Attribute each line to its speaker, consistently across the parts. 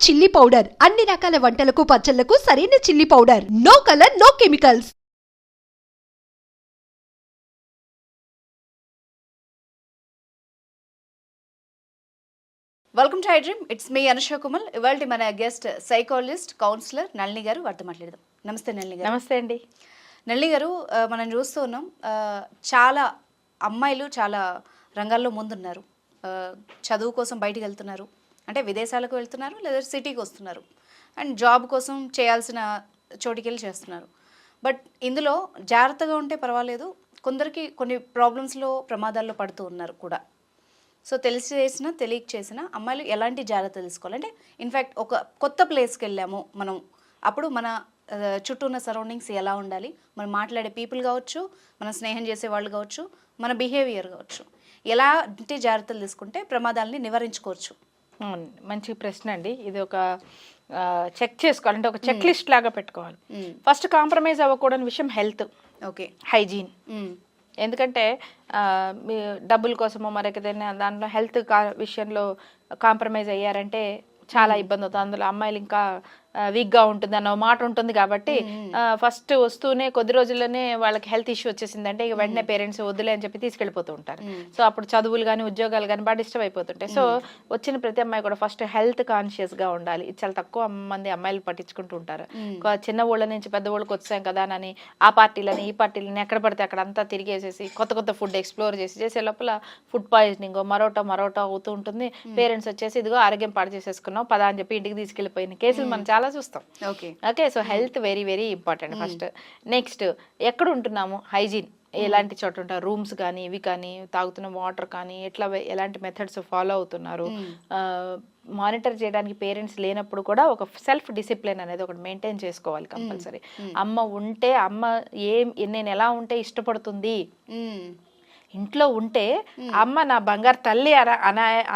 Speaker 1: Chilli powder అన్ని రకాల వంటలకు పచ్చళ్లకు సరైన chilli powder. No colour, no chemicals.
Speaker 2: Welcome to I dream. It's me Anusha Kumal. ఇవాళ మన గెస్ట్ సైకాలజిస్ట్, కౌన్సిలర్ నళిని గారు. వారితో మాట్లాడదాం. నమస్తే నళిని గారు.
Speaker 3: నమస్తే అండి.
Speaker 2: నళిని గారు, మనం చూస్తూ ఉన్నాం, చాలా అమ్మాయిలు చాలా రంగాల్లో ముందున్నారు. చదువు కోసం బయటికి వెళ్తున్నారు, అంటే విదేశాలకు వెళ్తున్నారు, లేదా సిటీకి వస్తున్నారు, అండ్ జాబ్ కోసం చేయాల్సిన చోటికి వెళ్ళి చేస్తున్నారు. బట్ ఇందులో జాగ్రత్తగా ఉంటే పర్వాలేదు, కొందరికి కొన్ని ప్రాబ్లమ్స్లో ప్రమాదాల్లో పడుతూ ఉన్నారు కూడా. సో తెలిసి చేసినా తెలియక చేసినా అమ్మాయిలు ఎలాంటి జాగ్రత్తలు తీసుకోవాలి? అంటే ఇన్ఫ్యాక్ట్ ఒక కొత్త ప్లేస్కి వెళ్ళాము మనం, అప్పుడు మన చుట్టూ ఉన్న సరౌండింగ్స్ ఎలా ఉండాలి, మనం మాట్లాడే పీపుల్ కావచ్చు, మనం స్నేహం చేసే వాళ్ళు కావచ్చు, మన బిహేవియర్ కావచ్చు, ఎలాంటి జాగ్రత్తలు తీసుకుంటే ప్రమాదాలని నివారించుకోవచ్చు?
Speaker 3: మంచి ప్రశ్న అండి. ఇది ఒక చెక్ చేసుకోవాలి, అంటే ఒక చెక్ లిస్ట్ లాగా పెట్టుకోవాలి. ఫస్ట్ కాంప్రమైజ్ అవ్వకూడని విషయం హెల్త్,
Speaker 2: ఓకే,
Speaker 3: హైజీన్. ఎందుకంటే మీ డబ్బుల కోసమో మరొకదైనా దాంట్లో హెల్త్ విషయంలో కాంప్రమైజ్ అయ్యారంటే చాలా ఇబ్బంది అవుతుంది. అందులో అమ్మాయిలు ఇంకా వీక్గా ఉంటుంది అన్న మాట ఉంటుంది. కాబట్టి ఫస్ట్ వస్తూనే కొద్ది రోజుల్లోనే వాళ్ళకి హెల్త్ ఇష్యూ వచ్చేసిందంటే ఇక వెంటనే పేరెంట్స్ వద్దులే అని చెప్పి తీసుకెళ్ళిపోతూ ఉంటారు. సో అప్పుడు చదువులు కానీ ఉద్యోగాలు కానీ బాగా డిస్టర్బ్ అయిపోతుంటాయి. సో వచ్చిన ప్రతి అమ్మాయి కూడా ఫస్ట్ హెల్త్ కాన్షియస్గా ఉండాలి. ఇది చాలా తక్కువ మంది అమ్మాయిలు పట్టించుకుంటూ ఉంటారు. చిన్న ఊళ్ళ నుంచి పెద్ద ఊళ్ళకి వచ్చాం కదా అని ఆ పార్టీలని ఈ పార్టీలని ఎక్కడ పడితే అక్కడ అంతా తిరిగేసేసి కొత్త కొత్త ఫుడ్ ఎక్స్ప్లోర్ చేసే లోపల ఫుడ్ పాయిజనింగ్ మరోటో అవుతూ ఉంటుంది. పేరెంట్స్ వచ్చేసి ఇదిగో ఆరోగ్యం పాడు చేసేసుకున్నాం పదా అని చెప్పి ఇంటికి తీసుకెళ్ళిపోయిన కేసులు మనం చాలా చూస్తాం. Okay, so health very very important first. Next ఎక్కడ ఉంటున్నాము, హైజీన్. ఎలాంటి చోట ఉంటారు, రూమ్స్ కానీ ఇవి కానీ, తాగుతున్న వాటర్ కానీ ఎలాంటి మెథడ్స్ ఫాలో అవుతున్నారు, మానిటర్ చేయడానికి పేరెంట్స్ లేనప్పుడు కూడా ఒక సెల్ఫ్ డిసిప్లిన్ అనేది ఒకటి మెయింటైన్ చేసుకోవాలి కంపల్సరీ. అమ్మ ఉంటే అమ్మ నేను ఎలా ఉంటే ఇష్టపడుతుంది, ఇంట్లో ఉంటే అమ్మ నా బంగారు తల్లి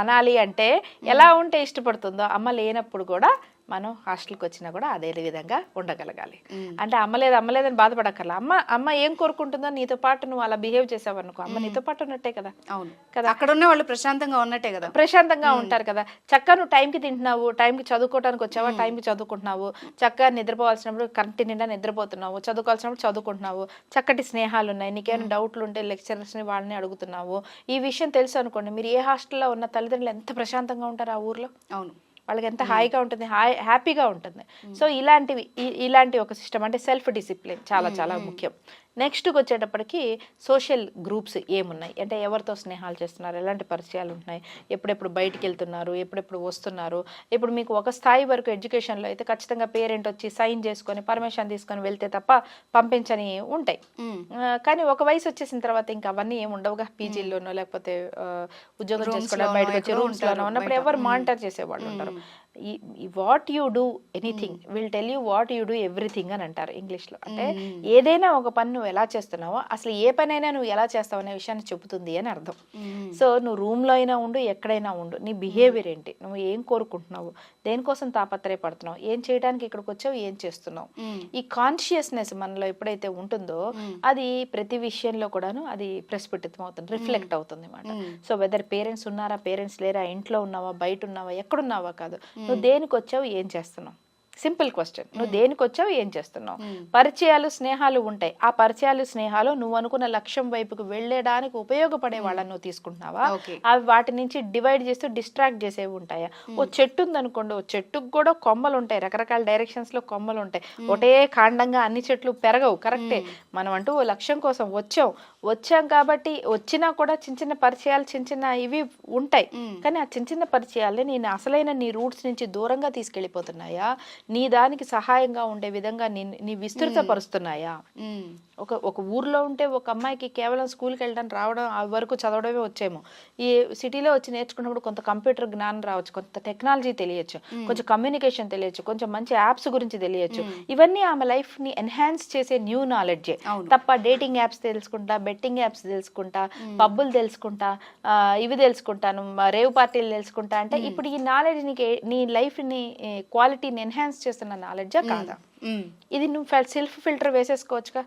Speaker 3: అనాలి అంటే ఎలా ఉంటే ఇష్టపడుతుందో, అమ్మ లేనప్పుడు కూడా మనం హాస్టల్కి వచ్చినా కూడా అదే విధంగా ఉండగలగాలి. అంటే అమ్మలేదని బాధపడక్కర్లా. అమ్మ ఏం కోరుకుంటుందో నీతో పాటు నువ్వు అలా బిహేవ్ చేసావు అనుకో, అమ్మ నీతో పాటు ఉన్నట్టే కదా.
Speaker 2: అవును కదా, అక్కడ ఉన్న వాళ్ళు ప్రశాంతంగా ఉన్నట్టే కదా,
Speaker 3: ప్రశాంతంగా ఉంటారు కదా. చక్కగా నువ్వు టైంకి తింటున్నావు, టైంకి చదువుకోవడానికి వచ్చావా, టైంకి చదువుకుంటున్నావు, చక్కగా నిద్రపోవాల్సినప్పుడు కంటి నిండా నిద్రపోతున్నావు, చదువుకోవాల్సినప్పుడు చదువుకుంటున్నావు, చక్కటి స్నేహాలు ఉన్నాయి, నీకేమైనా డౌట్లు ఉంటే లెక్చరర్స్ని వాళ్ళని అడుగుతున్నావు. ఈ విషయం తెలుసు అనుకోండి, మీరు ఏ హాస్టల్లో ఉన్న తల్లిదండ్రులు ఎంత ప్రశాంతంగా ఉంటారు ఆ ఊర్లో. అవును, వాళ్ళకి ఎంత హాయిగా ఉంటుంది, హ్యాపీగా ఉంటుంది. సో ఇలాంటి ఒక సిస్టమ్, అంటే సెల్ఫ్ డిసిప్లిన్ చాలా చాలా ముఖ్యం. నెక్స్ట్కి వచ్చేటప్పటికి సోషల్ గ్రూప్స్ ఏమున్నాయి, అంటే ఎవరితో స్నేహాలు చేస్తున్నారు, ఎలాంటి పరిచయాలు ఉంటున్నాయి, ఎప్పుడెప్పుడు బయటికి వెళ్తున్నారు, ఎప్పుడెప్పుడు వస్తున్నారు. ఇప్పుడు మీకు ఒక స్థాయి వరకు ఎడ్యుకేషన్లో అయితే ఖచ్చితంగా పేరెంట్ వచ్చి సైన్ చేసుకొని పర్మిషన్ తీసుకొని వెళ్తే తప్ప పంపించని ఉంటాయి. కానీ ఒక వయసు వచ్చేసిన తర్వాత ఇంకా అవన్నీ ఏమి ఉండవుగా. పీజీల్లోనో లేకపోతే ఉద్యోగం చేసుకోవడానికి బయటకు వచ్చి రూమ్స్లోనో ఉన్నప్పుడు ఎవరు మానిటర్ చేసేవాళ్ళు ఉంటారు. What you do anything will tell you what you do everything అని అంటారు ఇంగ్లీష్లో. అంటే ఏదైనా ఒక పని నువ్వు ఎలా చేస్తున్నావో, అసలు ఏ పనైనా నువ్వు ఎలా చేస్తావు అనే విషయాన్ని చెబుతుంది అని అర్థం. సో నువ్వు రూమ్లో అయినా ఉండు, ఎక్కడైనా ఉండు, నీ బిహేవియర్ ఏంటి, నువ్వు ఏం కోరుకుంటున్నావు, దేనికోసం తాపత్రయపడుతున్నావు, ఏం చేయడానికి ఇక్కడికి వచ్చావు, ఏం చేస్తున్నావు, ఈ కాన్షియస్నెస్ మనలో ఎప్పుడైతే ఉంటుందో అది ప్రతి విషయంలో కూడాను అది ప్రస్ఫుటితం అవుతుంది, రిఫ్లెక్ట్ అవుతుంది అన్నమాట. సో వెదర్ పేరెంట్స్ ఉన్నారా, పేరెంట్స్ లేరా, ఇంట్లో ఉన్నావా, బయట ఉన్నావా, ఎక్కడున్నావా కాదు, నువ్వు దేనికి వచ్చావు, ఏం చేస్తున్నావు. సింపుల్ క్వశ్చన్, నువ్వు దేనికి వచ్చావు, ఏం చేస్తున్నావు. పరిచయాలు స్నేహాలు ఉంటాయి, ఆ పరిచయాలు స్నేహాలు నువ్వు అనుకున్న లక్ష్యం వైపుకు వెళ్ళడానికి ఉపయోగపడే వాళ్ళని నువ్వు తీసుకుంటున్నావా, అవి వాటి నుంచి డివైడ్ చేస్తూ డిస్ట్రాక్ట్ చేసేవి ఉంటాయా. ఓ చెట్టు ఉందనుకోండి, ఓ చెట్టుకు కూడా కొమ్మలు ఉంటాయి, రకరకాల డైరెక్షన్స్ లో కొమ్మలు ఉంటాయి, ఒకటే కాండంగా అన్ని చెట్లు పెరగవు, కరెక్టే. మనం అంటూ ఓ లక్ష్యం కోసం వచ్చాం కాబట్టి వచ్చినా కూడా చిన్న చిన్న పరిచయాలు, చిన్న చిన్న ఇవి ఉంటాయి. కానీ ఆ చిన్న చిన్న పరిచయాలే నేను అసలైన నీ రూట్స్ నుంచి దూరంగా తీసుకెళ్ళిపోతున్నాయా, నీ దానికి సహాయంగా ఉండే విధంగా నీ విస్తృతపరుస్తున్నాయా. ఒక ఊర్లో ఉంటే ఒక అమ్మాయికి కేవలం స్కూల్కి వెళ్ళడానికి రావడం వరకు చదవడమే వచ్చేమో, ఈ సిటీలో వచ్చి నేర్చుకున్నప్పుడు కొంత కంప్యూటర్ జ్ఞానం రావచ్చు, కొంత టెక్నాలజీ తెలియచ్చు, కొంచెం కమ్యూనికేషన్ తెలియచ్చు, కొంచెం మంచి యాప్స్ గురించి తెలియచ్చు. ఇవన్నీ ఆమె లైఫ్ ని ఎన్హాన్స్ చేసే న్యూ నాలెడ్జే తప్ప డేటింగ్ యాప్స్ తెలుసుకుంటా, బెట్టింగ్ యాప్స్ తెలుసుకుంటా, పబ్బులు తెలుసుకుంటా, ఇవి తెలుసుకుంటాను, రేవ్ పార్టీలు తెలుసుకుంటా అంటే ఇప్పుడు ఈ నాలెడ్జ్ నీ లైఫ్ ని క్వాలిటీని ఎన్హాన్స్ చేస్తున్న నాలెడ్జా కాదా. ఇది నువ్వు సెల్ఫ్ ఫిల్టర్ వేసేసుకోవచ్చుగా.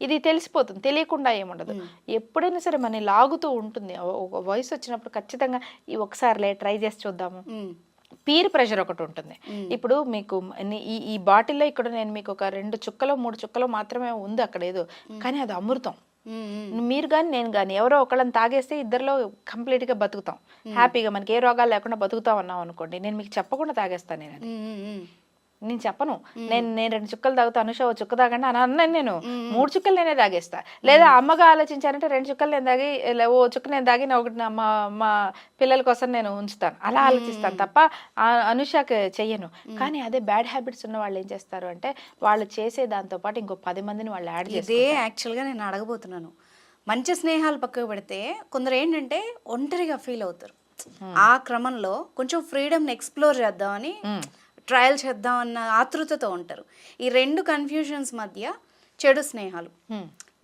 Speaker 3: ఇది తెలిసిపోతుంది, తెలియకుండా ఏముండదు. ఎప్పుడైనా సరే మన లాగుతూ ఉంటుంది. ఒక వయసు వచ్చినప్పుడు ఖచ్చితంగా ఈ ఒకసారిలే ట్రై చేసి చూద్దాము, పీర్ ప్రెషర్ ఒకటి ఉంటుంది. ఇప్పుడు మీకు ఈ బాటిల్లో ఇక్కడ నేను మీకు ఒక 2 చుక్కలో 3 చుక్కలో మాత్రమే ఉంది అక్కడ ఏదో, కానీ అది అమృతం. మీరు కానీ నేను కానీ ఎవరో ఒకళ్ళని తాగేస్తే ఇద్దరిలో కంప్లీట్ గా బతుకుతాం, హ్యాపీగా మనకి ఏ రోగాలు లేకుండా బతుకుతాం అన్నాం అనుకోండి. నేను మీకు చెప్పకుండా తాగేస్తాను, నేను చెప్పను. నేను 2 చుక్కలు తాగుతా, అనుష ఓ చుక్క తాగండి అని అన్నాను. నేను 3 చుక్కలు నేనే తాగేస్తా. లేదా అమ్మగా ఆలోచించారంటే 2 చుక్కలు నేను తాగి ఓ చుక్క నేను తాగి ఒకటి మా పిల్లల కోసం నేను ఉంచుతాను, అలా ఆలోచిస్తాను తప్ప అనుషకి చెయ్యను. కానీ అదే బ్యాడ్ హ్యాబిట్స్ ఉన్న వాళ్ళు ఏం చేస్తారు అంటే వాళ్ళు చేసే దాంతో పాటు ఇంకో 10 మందిని వాళ్ళు యాడ్ చేస్తారు.
Speaker 2: ఇదే యాక్చువల్గా నేను అడగబోతున్నాను. మంచి స్నేహాలు పక్కకు పెడితే కొందరు ఏంటంటే ఒంటరిగా ఫీల్ అవుతారు. ఆ క్రమంలో కొంచెం ఫ్రీడమ్ ఎక్స్ప్లోర్ చేద్దామని ట్రయల్ చేద్దాం అన్న ఆతృతతో ఉంటారు. ఈ 2 కన్ఫ్యూజన్స్ మధ్య చెడు స్నేహాలు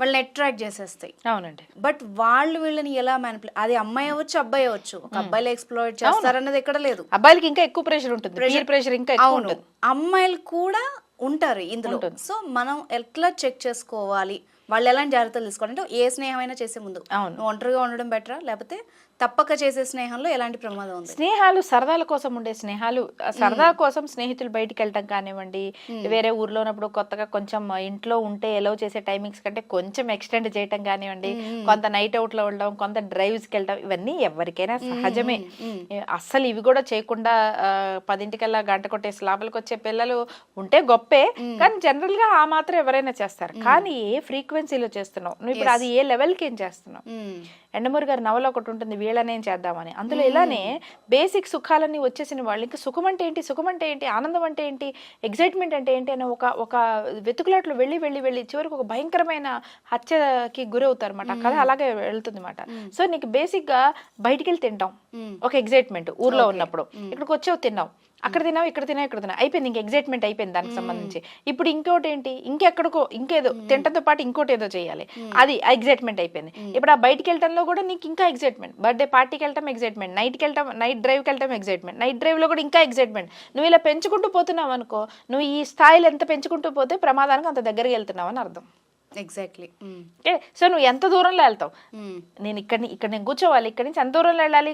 Speaker 2: వాళ్ళని అట్రాక్ట్ చేసేస్తాయి.
Speaker 3: అవునండి.
Speaker 2: బట్ వాళ్ళు వీళ్ళని ఎలా అది అమ్మాయి అవ్వచ్చు, అబ్బాయి అవ్వచ్చు. ఒక అబ్బాయిలు ఎక్స్ప్లోర్ చేస్తారన్నది ఎక్కడ లేదు.
Speaker 3: అబ్బాయిలకి ఇంకా ఎక్కువ ప్రెషర్ ఉంటుంది, ప్రెషర్ ఇంకా ఎక్కువ ఉంటుంది.
Speaker 2: అమ్మాయిలు కూడా ఉంటారు ఇందులో. సో మనం ఎట్లా చెక్ చేసుకోవాలి, వాళ్ళు ఎలాంటి జాగ్రత్తలు తీసుకోవాలంటే ఏ స్నేహమైనా చేసే ముందు నువ్వు ఒంటరిగా ఉండడం బెటరా, లేకపోతే తప్పక చేసే స్నేహంలో ఎలాంటి ప్రమాదం ఉంది?
Speaker 3: స్నేహాలు సరదాల కోసం ఉండే స్నేహాలు, సరదా కోసం స్నేహితులు బయటికి వెళ్ళటం కానివ్వండి, వేరే ఊర్లో ఉన్నప్పుడు కొత్తగా కొంచెం ఇంట్లో ఉంటే ఎలవ్ చేసే టైమింగ్స్ కంటే కొంచెం ఎక్స్టెండ్ చేయటం కానివ్వండి, కొంత నైట్ అవుట్ లో వెళ్ళడం, కొంత డ్రైవ్స్కి వెళ్ళడం, ఇవన్నీ ఎవరికైనా సహజమే. అస్సలు ఇవి కూడా చేయకుండా 10ంటికల్లా గంట కొట్టేసి లోపలికి వచ్చే పిల్లలు ఉంటే గొప్పే, కానీ జనరల్ గా ఆ మాత్రం ఎవరైనా చేస్తారు. కానీ ఏ ఫ్రీక్వెన్సీలో చేస్తున్నావు నువ్వు, ఇప్పుడు అది ఏ లెవెల్కి ఏం చేస్తున్నావు? ఎండమూరి గారి నవల ఒకటి ఉంటుంది, వీళ్ళనేం చేద్దామని. అందులో ఇలానే బేసిక్ సుఖాలన్నీ వచ్చేసిన వాళ్ళు ఇంకా సుఖం అంటే ఏంటి, సుఖం అంటే ఏంటి, ఆనందం అంటే ఏంటి, ఎగ్జైట్మెంట్ అంటే ఏంటి అని ఒక వెతుకులాట్లో వెళ్ళి చివరికి ఒక భయంకరమైన హత్యకి గురవుతారు అన్నమాట. కథ అలాగే వెళ్తుంది అన్నమాట. సో నీకు బేసిక్ గా బయటికి వెళ్ళి తింటాం ఒక ఎగ్జైట్మెంట్ ఊర్లో ఉన్నప్పుడు, ఇక్కడికి వచ్చావు తిన్నావు, అక్కడ తిన్నావు ఇక్కడ తిన్నావు అయిపోయింది, ఇంక ఎగ్జైట్మెంట్ అయిపోయింది దానికి సంబంధించి. ఇప్పుడు ఇంకోటి ఏంటి, ఇంకెక్కడికో ఇంకేదో తింటంతో పాటు ఇంకోటి ఏదో చేయాలి, అది ఎగ్జైట్మెంట్ అయిపోయింది. ఇప్పుడు ఆ బయటికి వెళ్ళటంలో కూడా నీకు ఇంకా ఎగ్జైట్మెంట్, బర్త్డే పార్టీకి వెళ్ళటం ఎగ్జైట్మెంట్, నైట్ డ్రైవ్కి వెళ్ళటం ఎగ్జైట్మెంట్, నైట్ డ్రైవ్ లో కూడా ఇంకా ఎగ్జైట్మెంట్. నువ్వు ఇలా పెంచుకుంటూ పోతున్నావు అనుకో, నువ్వు ఈ స్థాయిలో ఎంత పెంచుకుంటూ పోతే ప్రమాదానికి అంత దగ్గరికి వెళ్తున్నావు అని అర్థం.
Speaker 2: ఎగ్జాక్ట్లీ.
Speaker 3: సో నువ్వు ఎంత దూరంలో వెళ్తావు, నేను ఇక్కడ నేను కూర్చోవాలి, ఇక్కడ నుంచి ఎంత దూరంలో వెళ్ళాలి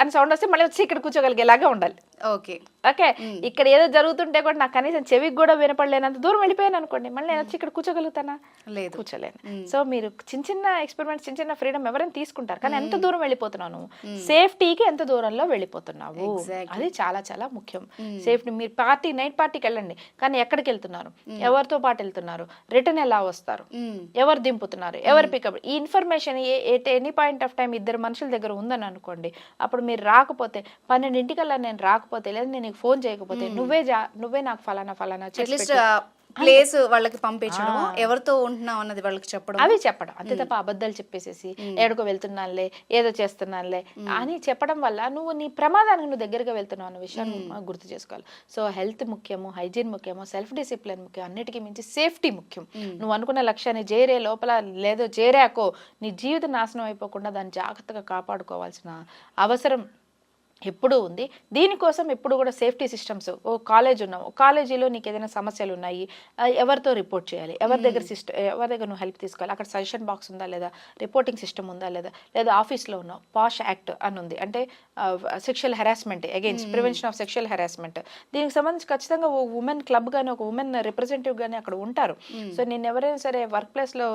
Speaker 3: అని సౌండ్ వస్తే మళ్ళీ వచ్చి ఇక్కడ కూర్చోగలిగేలాగా ఉండాలి.
Speaker 2: ఓకే
Speaker 3: ఓకే, ఇక్కడ ఏదో జరుగుతుంటే కూడా నాకు కనీసం చెవికి కూడా వినపడలేనంత దూరం వెళ్ళిపోయాను అనుకోండి, మళ్ళీ నేను వచ్చి ఇక్కడ కూర్చోగలుగుతానా? లేదు, కూర్చోలేను. సో మీరు చిన్న ఎక్స్పెరిమెంట్స్, చిన్న ఫ్రీడమ్ ఎవరైనా తీసుకుంటారు, కానీ ఎంత దూరం వెళ్ళిపోతున్నావు, సేఫ్టీకి ఎంత దూరంలో వెళ్ళిపోతున్నావు, అది చాలా చాలా ముఖ్యం. సేఫ్టీ, మీరు నైట్ పార్టీకి వెళ్ళండి, కానీ ఎక్కడికి వెళ్తున్నారు, ఎవరితో పాటు వెళ్తున్నారు, రిటర్న్ ఎలా వస్తారు, ఎవరు దింపుతున్నారు, ఎవరు పికప్, ఈ information any point of time 2 మనుషుల దగ్గర ఉందని అనుకోండి. అప్పుడు మీరు రాకపోతే 12ంటికల్లా నేను రాకపోతే, లేదా నేను ఫోన్ చేయకపోతే, నువ్వే నాకు ఫలానా
Speaker 2: ప్లేస్ వాళ్ళకి పంపించడం, ఎవరితో ఉంటున్నావు అన్నది వాళ్ళకి చెప్పడం,
Speaker 3: అవి చెప్పడం. అంతే తప్ప అబద్ధాలు చెప్పేసేసి ఎక్కడికో వెళ్తున్నానులే, ఏదో చేస్తున్నానులే అని చెప్పడం వల్ల నువ్వు నీ ప్రమాదానికి నువ్వు దగ్గరగా వెళ్తున్నావు అన్న విషయాన్ని గుర్తు చేసుకోవాలి. సో హెల్త్ ముఖ్యము, హైజీన్ ముఖ్యము, సెల్ఫ్ డిసిప్లిన్ ముఖ్యం, అన్నిటికీ మించి సేఫ్టీ ముఖ్యం. నువ్వు అనుకున్న లక్ష్యాన్ని చేరే లోపల లేదో చేరాకో నీ జీవితం నాశనం అయిపోకుండా దాన్ని జాగ్రత్తగా కాపాడుకోవాల్సిన అవసరం ఎప్పుడూ ఉంది. దీనికోసం ఎప్పుడు కూడా సేఫ్టీ సిస్టమ్స్, ఓ కాలేజ్ ఉన్నావు, కాలేజీలో నీకు ఏదైనా సమస్యలు ఉన్నాయి, ఎవరితో రిపోర్ట్ చేయాలి, ఎవరి దగ్గర నువ్వు హెల్ప్ తీసుకోవాలి, అక్కడ సజెషన్ బాక్స్ ఉందా లేదా, రిపోర్టింగ్ సిస్టమ్ ఉందా లేదా ఆఫీస్లో ఉన్నావు పాష్ యాక్ట్ అని ఉంది, అంటే sexual harassment against prevention of sexual harassment, దీనికి సంబంధించి ఖచ్చితంగా ఒక ఉమెన్ క్లబ్ కానీ ఒక ఉమెన్ రిప్రజెంటేటివ్ కానీ అక్కడ ఉంటారు. సో నేను ఎవరైనా సరే వర్క్ ప్లేస్లో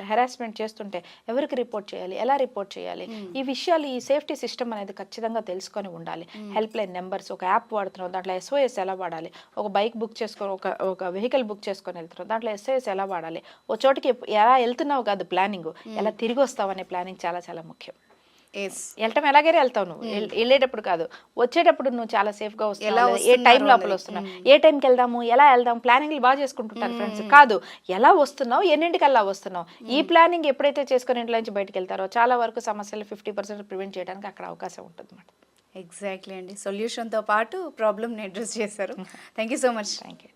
Speaker 3: హెరాస్మెంట్ చేస్తుంటే ఎవరికి రిపోర్ట్ చేయాలి, ఎలా రిపోర్ట్ చేయాలి, ఈ విషయాలు ఈ సేఫ్టీ సిస్టమ్ అనేది ఖచ్చితంగా తెలుసుకొని ఉండాలి. హెల్ప్ లైన్ నెంబర్స్, ఒక యాప్ వాడుతున్నాం దాంట్లో SOS ఎలా వాడాలి, ఒక బైక్ బుక్ చేసుకొని ఒక వెహికల్ బుక్ చేసుకొని వెళ్తున్నాం దాంట్లో SOS ఎలా వాడాలి, ఓ చోటికి ఎలా వెళ్తున్నావు కాదు ప్లానింగ్, ఎలా తిరిగి వస్తావు అనే ప్లానింగ్ చాలా చాలా ముఖ్యం. వెళ్ళటం ఎలాగైనా వెళ్తావు, నువ్వు వెళ్ళేటప్పుడు కాదు, వచ్చేటప్పుడు నువ్వు చాలా సేఫ్ గా వస్తున్నావు, ఏ టైం లోపల వస్తున్నావు, ఏ టైంకి వెళ్దాము, ఎలా వెళ్దాం, ప్లానింగ్లు బాగా చేసుకుంటుంటారు ఫ్రెండ్స్. కాదు, ఎలా వస్తున్నావు, ఎన్నింటికల్లా వస్తున్నావు, ఈ ప్లానింగ్ ఎప్పుడైతే చేసుకుని ఇంట్లో నుంచి బయటకు వెళ్తారో చాలా వరకు సమస్యలు 50% ప్రివెంట్ చేయడానికి అక్కడ అవకాశం ఉంటుంది అన్నమాట.
Speaker 2: ఎగ్జాక్ట్లీ అండి, సొల్యూషన్తో పాటు ప్రాబ్లమ్ని అడ్రస్ చేశారు. Thank you so much.
Speaker 3: Thank you.